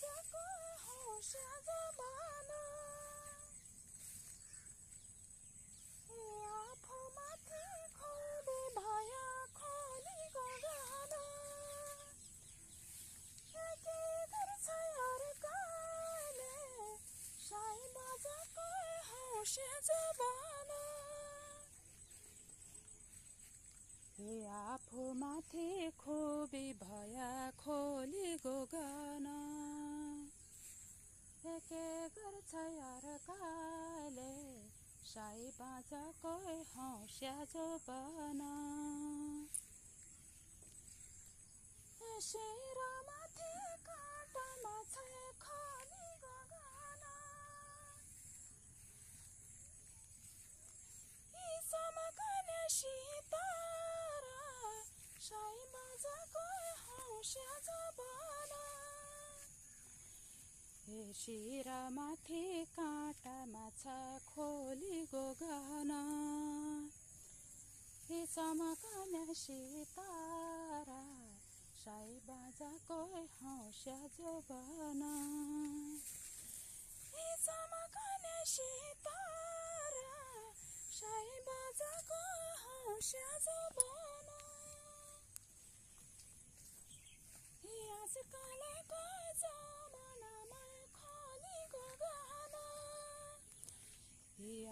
बाजाको हौस्या जमाना आफूमाथि खोबे भया खोलीको गाना के गर्छ अर्काले साई बाजाको हौस्या जमाना आफूमाथि खोबे भया खोलीको गाना के गर्छ अर्काले साई बाजाको हौस्या जमाना शिरमाथि काँटामा छ खोलीको गाना यी समकने सितारा साई बाजाको हौस्या जमाना शिरमाथि काँटामा छ खोलीको गाना यी चमकने सितारा साई बाजाको हौस्या जमाना यी चमकने सितारा साई बाजाको हौस्या जमाना आजकलको जमानामा खोलीको गाना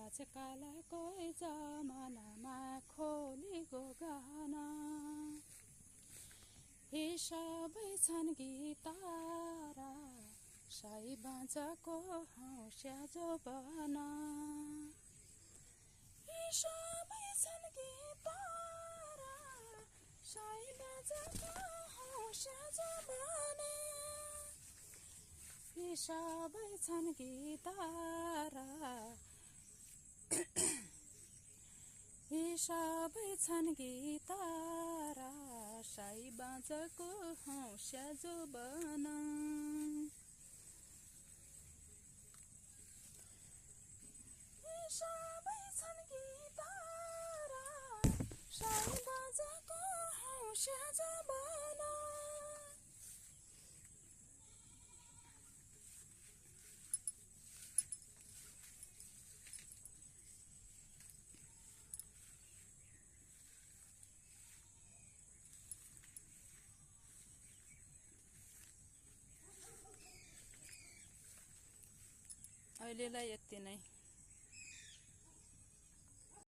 आजकलको जमानामा खोलीको गाना सबै छन् गितारा साई बाजाको हौस्या जमाना सबै छन् गितारा साई बाजाको हौस्या जमाना सबै छन् गितारा सबै छन् गितारा साई बाजाको हौस्या जमाना सबै छन् गितारा साई बाजाको हौस्या जमाना अहिलेलाई यति नै।